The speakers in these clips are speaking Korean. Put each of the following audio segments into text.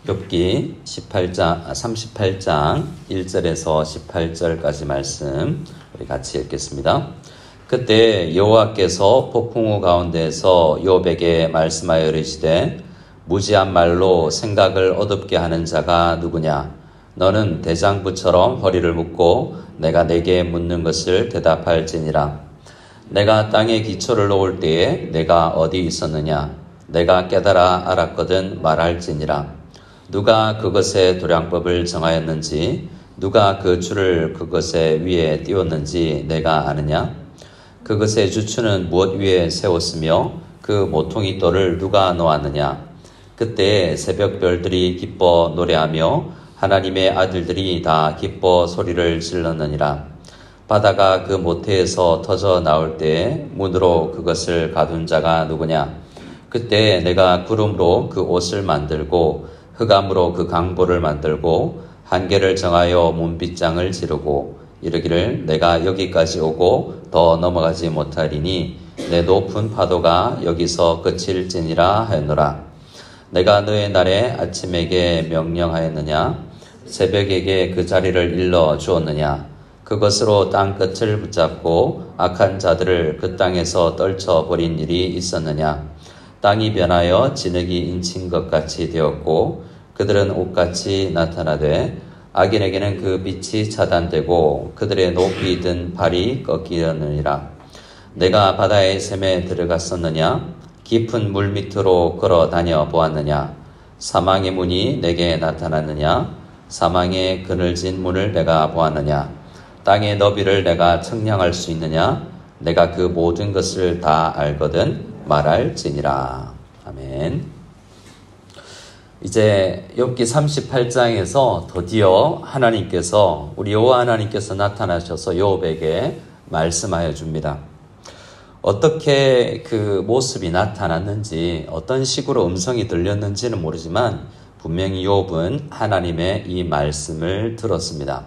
욥기 38장 1절에서 18절까지 말씀 우리 같이 읽겠습니다. 그때 여호와께서 폭풍우 가운데서 욥에게 말씀하여 이르시되 무지한 말로 생각을 어둡게 하는 자가 누구냐? 너는 대장부처럼 허리를 묶고 내가 내게 묻는 것을 대답할지니라. 내가 땅에 기초를 놓을 때에 내가 어디 있었느냐? 내가 깨달아 알았거든 말할지니라. 누가 그것의 도량법을 정하였는지 누가 그 줄을 그것의 위에 띄웠는지 내가 아느냐? 그것의 주추는 무엇 위에 세웠으며 그 모퉁이 돌을 누가 놓았느냐? 그때 새벽별들이 기뻐 노래하며 하나님의 아들들이 다 기뻐 소리를 질렀느니라. 바다가 그 모태에서 터져 나올 때에 문으로 그것을 가둔 자가 누구냐? 그때 내가 구름으로 그 옷을 만들고 흑암으로 그 강보를 만들고 한계를 정하여 문빗장을 지르고 이르기를 내가 여기까지 오고 더 넘어가지 못하리니 내 높은 파도가 여기서 그칠지니라 하였노라. 내가 너의 날에 아침에게 명령하였느냐? 새벽에게 그 자리를 일러 주었느냐? 그것으로 땅 끝을 붙잡고 악한 자들을 그 땅에서 떨쳐버린 일이 있었느냐? 땅이 변하여 진흙이 인친 것 같이 되었고 그들은 옷같이 나타나되 악인에게는 그 빛이 차단되고 그들의 높이 든 발이 꺾이었느니라. 내가 바다의 샘에 들어갔었느냐? 깊은 물 밑으로 걸어 다녀 보았느냐? 사망의 문이 내게 나타났느냐? 사망의 그늘진 문을 내가 보았느냐? 땅의 너비를 내가 측량할 수 있느냐? 내가 그 모든 것을 다 알거든 말할지니라. 아멘. 이제 욥기 38장에서 드디어 하나님께서 우리 여호와 하나님께서 나타나셔서 욥에게 말씀하여 줍니다. 어떻게 그 모습이 나타났는지 어떤 식으로 음성이 들렸는지는 모르지만 분명히 욥은 하나님의 이 말씀을 들었습니다.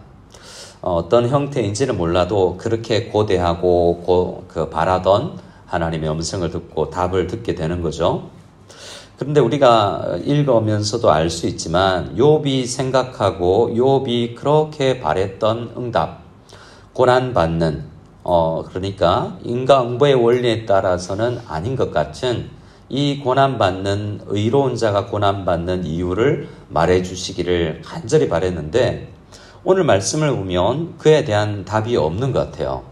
어떤 형태인지는 몰라도 그렇게 고대하고 바라던 하나님의 음성을 듣고 답을 듣게 되는 거죠. 그런데 우리가 읽으면서도 알 수 있지만 욥이 생각하고 욥이 그렇게 바랬던 응답, 고난받는 그러니까 인과응보의 원리에 따라서는 아닌 것 같은 이 고난받는 의로운 자가 고난받는 이유를 말해 주시기를 간절히 바랬는데 오늘 말씀을 보면 그에 대한 답이 없는 것 같아요.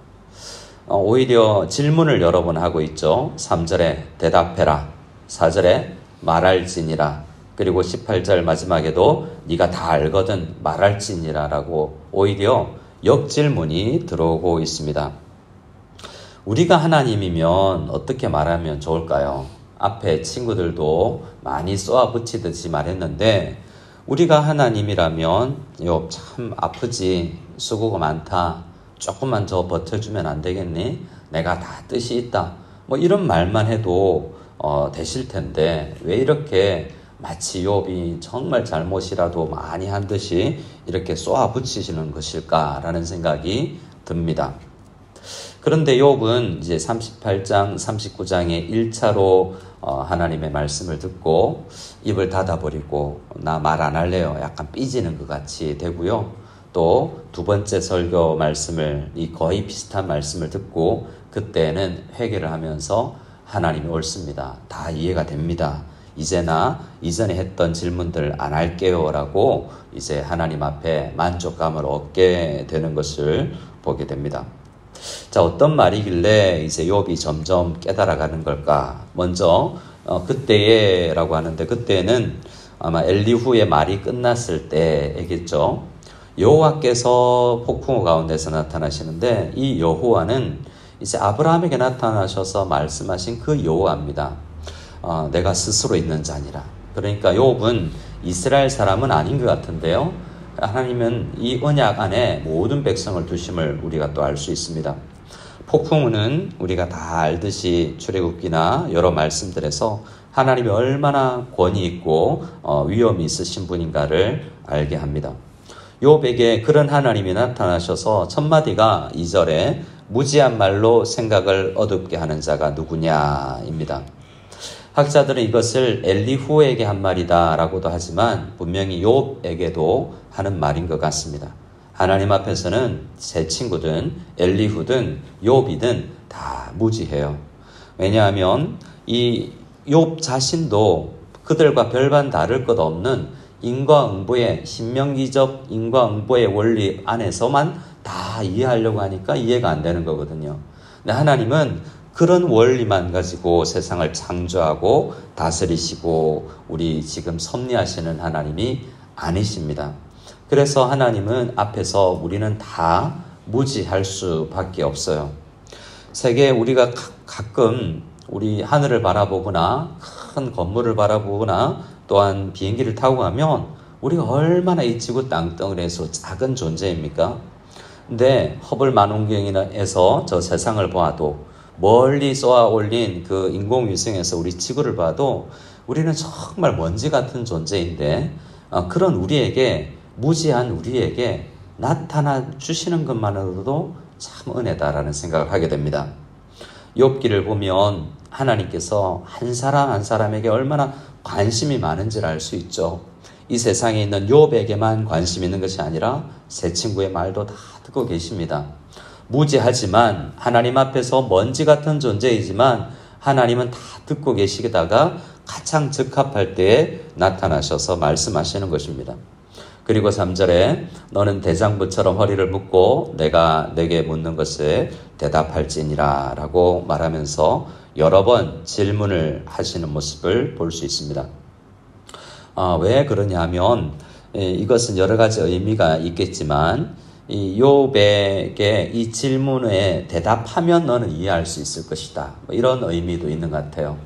오히려 질문을 여러 번 하고 있죠. 3절에 대답해라, 4절에 말할지니라, 그리고 18절 마지막에도 네가 다 알거든 말할지니라 라고 오히려 역질문이 들어오고 있습니다. 우리가 하나님이면 어떻게 말하면 좋을까요? 앞에 친구들도 많이 쏘아붙이듯이 말했는데 우리가 하나님이라면 욥 참 아프지, 수고가 많다, 조금만 더 버텨주면 안 되겠니? 내가 다 뜻이 있다, 뭐 이런 말만 해도 되실 텐데 왜 이렇게 마치 욥이 정말 잘못이라도 많이 한 듯이 이렇게 쏘아붙이시는 것일까라는 생각이 듭니다. 그런데 욥은 이제 38장, 39장에 1차로 하나님의 말씀을 듣고 입을 닫아버리고 나 말 안 할래요, 약간 삐지는 것 같이 되고요. 또 두 번째 설교 말씀을 거의 비슷한 말씀을 듣고 그때는 회개를 하면서 하나님이 옳습니다, 다 이해가 됩니다, 이제 나 이전에 했던 질문들 안 할게요 라고 이제 하나님 앞에 만족감을 얻게 되는 것을 보게 됩니다. 자, 어떤 말이길래 이제 욥이 점점 깨달아가는 걸까? 먼저 그때에 라고 하는데 그때는 아마 엘리후의 말이 끝났을 때이겠죠. 여호와께서 폭풍우 가운데서 나타나시는데 이 여호와는 이제 아브라함에게 나타나셔서 말씀하신 그 여호와입니다. 내가 스스로 있는 자니라. 그러니까 욥은 이스라엘 사람은 아닌 것 같은데요. 하나님은 이 언약 안에 모든 백성을 두심을 우리가 또 알 수 있습니다. 폭풍우는 우리가 다 알듯이 출애굽기나 여러 말씀들에서 하나님이 얼마나 권위 있고 위엄이 있으신 분인가를 알게 합니다. 욥에게 그런 하나님이 나타나셔서 첫 마디가 2절에 무지한 말로 생각을 어둡게 하는 자가 누구냐입니다. 학자들은 이것을 엘리후에게 한 말이다라고도 하지만 분명히 욥에게도 하는 말인 것 같습니다. 하나님 앞에서는 제 친구든 엘리후든 욥이든 다 무지해요. 왜냐하면 이 욥 자신도 그들과 별반 다를 것 없는 인과응보의 신명기적 인과응보의 원리 안에서만 다 이해하려고 하니까 이해가 안 되는 거거든요. 근데 하나님은 그런 원리만 가지고 세상을 창조하고 다스리시고 우리 지금 섭리하시는 하나님이 아니십니다. 그래서 하나님은 앞에서 우리는 다 무지할 수밖에 없어요. 세계에 우리가 가끔 우리 하늘을 바라보거나 큰 건물을 바라보거나 또한 비행기를 타고 가면 우리가 얼마나 이 지구 땅덩어리에서 작은 존재입니까? 근데 허블 망원경에서 저 세상을 보아도 멀리 쏘아 올린 그 인공위성에서 우리 지구를 봐도 우리는 정말 먼지 같은 존재인데 그런 우리에게 무지한 우리에게 나타나 주시는 것만으로도 참 은혜다라는 생각을 하게 됩니다. 욥기를 보면 하나님께서 한 사람 한 사람에게 얼마나 관심이 많은지를 알 수 있죠. 이 세상에 있는 욥에게만 관심 있는 것이 아니라 세 친구의 말도 다 듣고 계십니다. 무지하지만 하나님 앞에서 먼지 같은 존재이지만 하나님은 다 듣고 계시다가 가장 적합할 때에 나타나셔서 말씀하시는 것입니다. 그리고 3절에 너는 대장부처럼 허리를 묶고 내가 내게 묻는 것에 대답할지니라 라고 말하면서 여러 번 질문을 하시는 모습을 볼 수 있습니다. 왜 그러냐 하면 이것은 여러 가지 의미가 있겠지만 이 욥에게 이 질문에 대답하면 너는 이해할 수 있을 것이다. 이런 의미도 있는 것 같아요.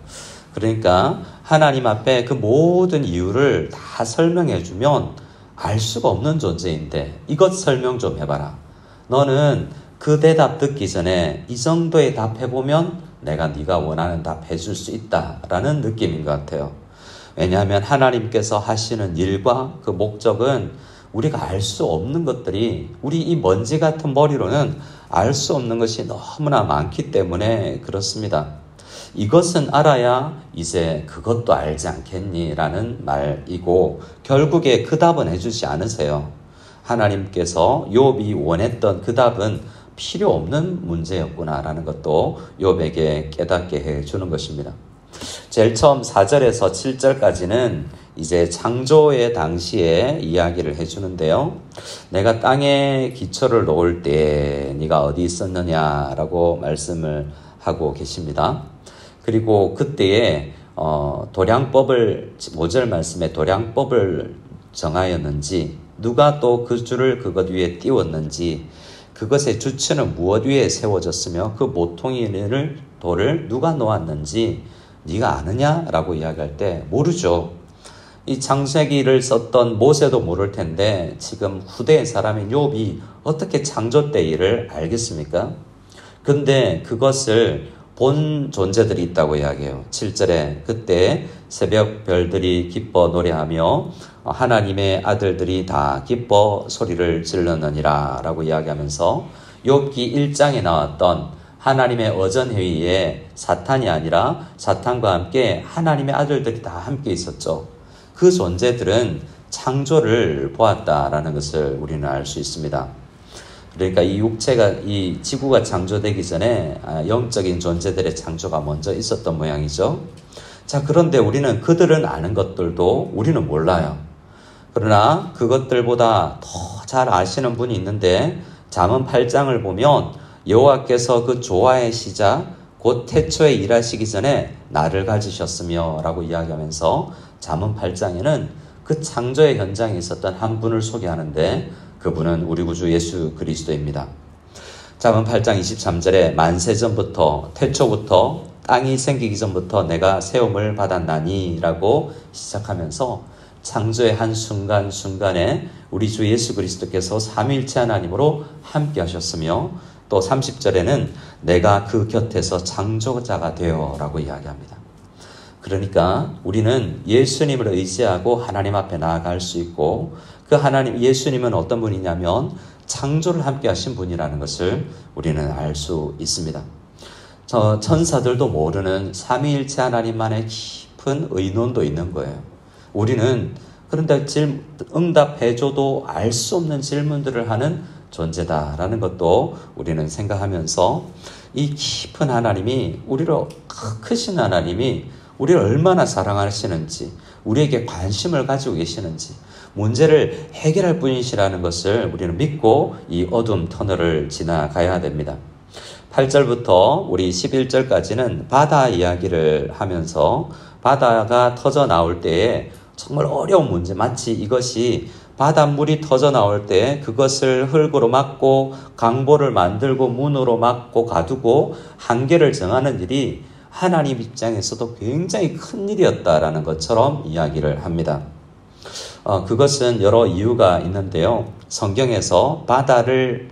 그러니까 하나님 앞에 그 모든 이유를 다 설명해 주면 알 수가 없는 존재인데 이것 설명 좀 해봐라. 너는 그 대답 듣기 전에 이 정도의 답 해보면 내가 네가 원하는 답 해줄 수 있다라는 느낌인 것 같아요. 왜냐하면 하나님께서 하시는 일과 그 목적은 우리가 알 수 없는 것들이 우리 이 먼지 같은 머리로는 알 수 없는 것이 너무나 많기 때문에 그렇습니다. 이것은 알아야 이제 그것도 알지 않겠니? 라는 말이고 결국에 그 답은 해주지 않으세요. 하나님께서 욥이 원했던 그 답은 필요 없는 문제였구나라는 것도 욥에게 깨닫게 해주는 것입니다. 제일 처음 4절에서 7절까지는 이제 창조의 당시에 이야기를 해주는데요. 내가 땅에 기초를 놓을 때 네가 어디 있었느냐라고 말씀을 하고 계십니다. 그리고 그때에 도량법을 5절 말씀에 도량법을 정하였는지 누가 또 그 줄을 그것 위에 띄웠는지 그것의 주체는 무엇 위에 세워졌으며 그 모퉁이를 돌을 누가 놓았는지 네가 아느냐라고 이야기할 때 모르죠. 이 창세기를 썼던 모세도 모를 텐데 지금 후대의 사람인 욥이 어떻게 창조 때 일을 알겠습니까? 근데 그것을 본 존재들이 있다고 이야기해요. 7절에 그때 새벽 별들이 기뻐 노래하며 하나님의 아들들이 다 기뻐 소리를 질렀느니라 라고 이야기하면서 욥기 1장에 나왔던 하나님의 어전회의에 사탄이 아니라 사탄과 함께 하나님의 아들들이 다 함께 있었죠. 그 존재들은 창조를 보았다라는 것을 우리는 알 수 있습니다. 그러니까 이 육체가, 이 지구가 창조되기 전에 영적인 존재들의 창조가 먼저 있었던 모양이죠. 자, 그런데 우리는 그들은 아는 것들도 우리는 몰라요. 그러나 그것들보다 더 잘 아시는 분이 있는데 잠언 8장을 보면 여호와께서 그 조화의 시작 곧 태초에 일하시기 전에 나를 가지셨으며 라고 이야기하면서 잠언 8장에는 그 창조의 현장에 있었던 한 분을 소개하는데 그분은 우리 구주 예수 그리스도입니다. 잠언 8장 23절에 만세 전부터 태초부터 땅이 생기기 전부터 내가 세움을 받았나니 라고 시작하면서 창조의 한 순간순간에 우리 주 예수 그리스도께서 삼위일체 하나님으로 함께 하셨으며 또 30절에는 내가 그 곁에서 창조자가 되어 라고 이야기합니다. 그러니까 우리는 예수님을 의지하고 하나님 앞에 나아갈 수 있고 그 하나님 예수님은 어떤 분이냐면 창조를 함께 하신 분이라는 것을 우리는 알 수 있습니다. 저 천사들도 모르는 삼위일체 하나님만의 깊은 의논도 있는 거예요. 우리는 그런데 응답해줘도 알 수 없는 질문들을 하는 존재다라는 것도 우리는 생각하면서 이 깊은 하나님이 크신 하나님이 우리를 얼마나 사랑하시는지, 우리에게 관심을 가지고 계시는지, 문제를 해결할 분이시라는 것을 우리는 믿고 이 어둠 터널을 지나가야 됩니다. 8절부터 우리 11절까지는 바다 이야기를 하면서 바다가 터져 나올 때에 정말 어려운 문제, 마치 이것이 바닷물이 터져 나올 때 그것을 흙으로 막고 강보를 만들고 문으로 막고 가두고 한계를 정하는 일이 하나님 입장에서도 굉장히 큰 일이었다라는 것처럼 이야기를 합니다. 그것은 여러 이유가 있는데요. 성경에서 바다를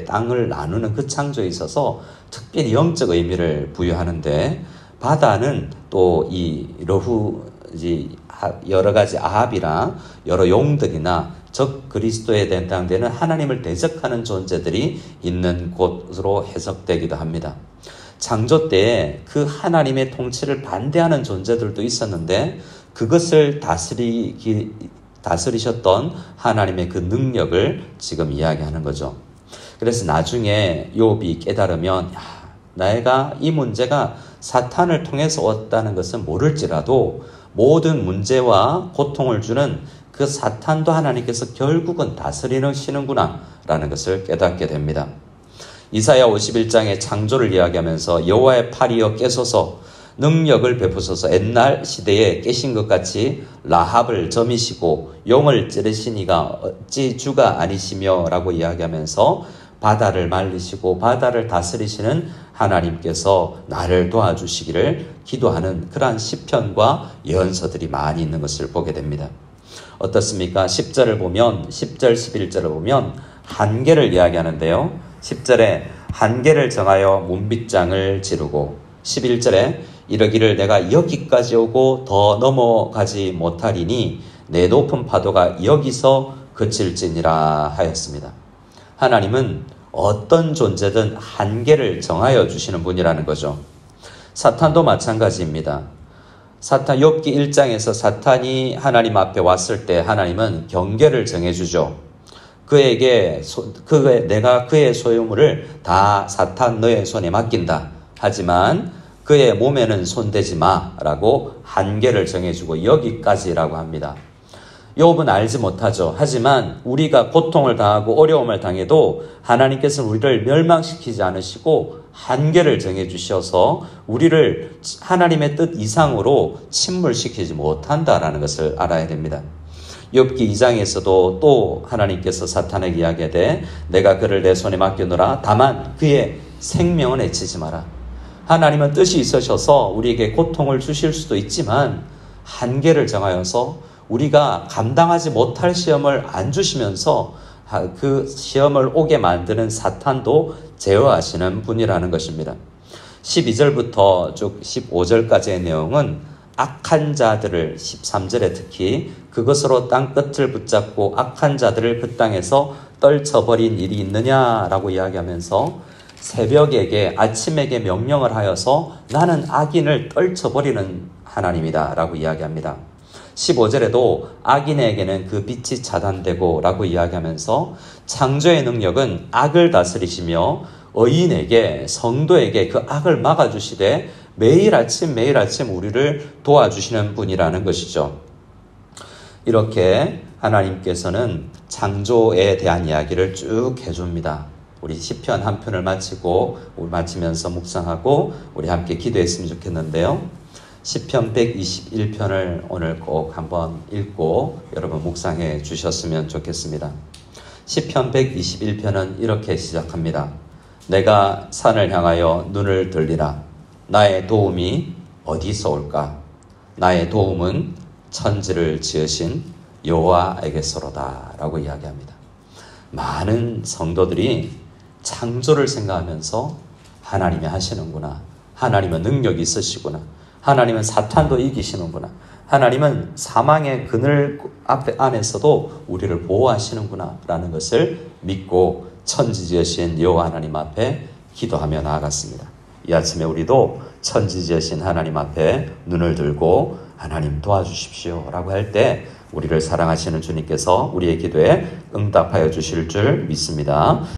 땅을 나누는 그 창조에 있어서 특별히 영적 의미를 부여하는데, 바다는 또 이 여러 가지 아합이랑 여러 용들이나 적 그리스도에 해당되는 하나님을 대적하는 존재들이 있는 곳으로 해석되기도 합니다. 창조 때에 그 하나님의 통치를 반대하는 존재들도 있었는데 그것을 다스리셨던 하나님의 그 능력을 지금 이야기하는 거죠. 그래서 나중에 욥이 깨달으면 내가 이 문제가 사탄을 통해서 왔다는 것은 모를지라도 모든 문제와 고통을 주는 그 사탄도 하나님께서 결국은 다스리시는구나 라는 것을 깨닫게 됩니다. 이사야 51장의 창조를 이야기하면서 여호와의 팔이여 깨소서, 능력을 베푸소서, 옛날 시대에 깨신 것 같이 라합을 점이시고 용을 찌르신 이가 어찌 주가 아니시며 라고 이야기하면서 바다를 말리시고 바다를 다스리시는 하나님께서 나를 도와주시기를 기도하는 그러한 시편과 예언서들이 많이 있는 것을 보게 됩니다. 어떻습니까? 10절을 보면 10절 11절을 보면 한계를 이야기하는데요. 10절에 한계를 정하여 문빗장을 지르고, 11절에 이러기를 내가 여기까지 오고 더 넘어가지 못하리니 내 높은 파도가 여기서 그칠지니라 하였습니다. 하나님은 어떤 존재든 한계를 정하여 주시는 분이라는 거죠. 사탄도 마찬가지입니다. 욥기 1장에서 사탄이 하나님 앞에 왔을 때 하나님은 경계를 정해주죠. 내가 그의 소유물을 다 사탄 너의 손에 맡긴다. 하지만 그의 몸에는 손대지 마라고 한계를 정해주고 여기까지라고 합니다. 욥은 알지 못하죠. 하지만 우리가 고통을 당하고 어려움을 당해도 하나님께서는 우리를 멸망시키지 않으시고 한계를 정해주셔서 우리를 하나님의 뜻 이상으로 침몰시키지 못한다라는 것을 알아야 됩니다. 욥기 2장에서도 또 하나님께서 사탄에게 이야기하되 내가 그를 내 손에 맡겨놓으라. 다만 그의 생명은 해치지 마라. 하나님은 뜻이 있으셔서 우리에게 고통을 주실 수도 있지만 한계를 정하여서 우리가 감당하지 못할 시험을 안 주시면서 그 시험을 오게 만드는 사탄도 제어하시는 분이라는 것입니다. 12절부터 쭉 15절까지의 내용은 악한 자들을, 13절에 특히 그것으로 땅 끝을 붙잡고 악한 자들을 그 땅에서 떨쳐버린 일이 있느냐라고 이야기하면서 새벽에게 아침에게 명령을 하여서 나는 악인을 떨쳐버리는 하나님이다 라고 이야기합니다. 15절에도 악인에게는 그 빛이 차단되고 라고 이야기하면서 창조의 능력은 악을 다스리시며 의인에게, 성도에게 그 악을 막아주시되 매일 아침 우리를 도와주시는 분이라는 것이죠. 이렇게 하나님께서는 창조에 대한 이야기를 쭉 해줍니다. 우리 시편 한 편을 마치면서 묵상하고 우리 함께 기도했으면 좋겠는데요. 시편 121편을 오늘 꼭 한번 읽고 여러분 묵상해 주셨으면 좋겠습니다. 시편 121편은 이렇게 시작합니다. 내가 산을 향하여 눈을 들리라. 나의 도움이 어디서 올까? 나의 도움은 천지를 지으신 여호와에게서로다 라고 이야기합니다. 많은 성도들이 창조를 생각하면서 하나님이 하시는구나, 하나님은 능력이 있으시구나, 하나님은 사탄도 이기시는구나, 하나님은 사망의 그늘 안에서도 우리를 보호하시는구나 라는 것을 믿고 천지지으신 여호와 하나님 앞에 기도하며 나아갔습니다. 이 아침에 우리도 천지지으신 하나님 앞에 눈을 들고 하나님 도와주십시오 라고 할 때 우리를 사랑하시는 주님께서 우리의 기도에 응답하여 주실 줄 믿습니다.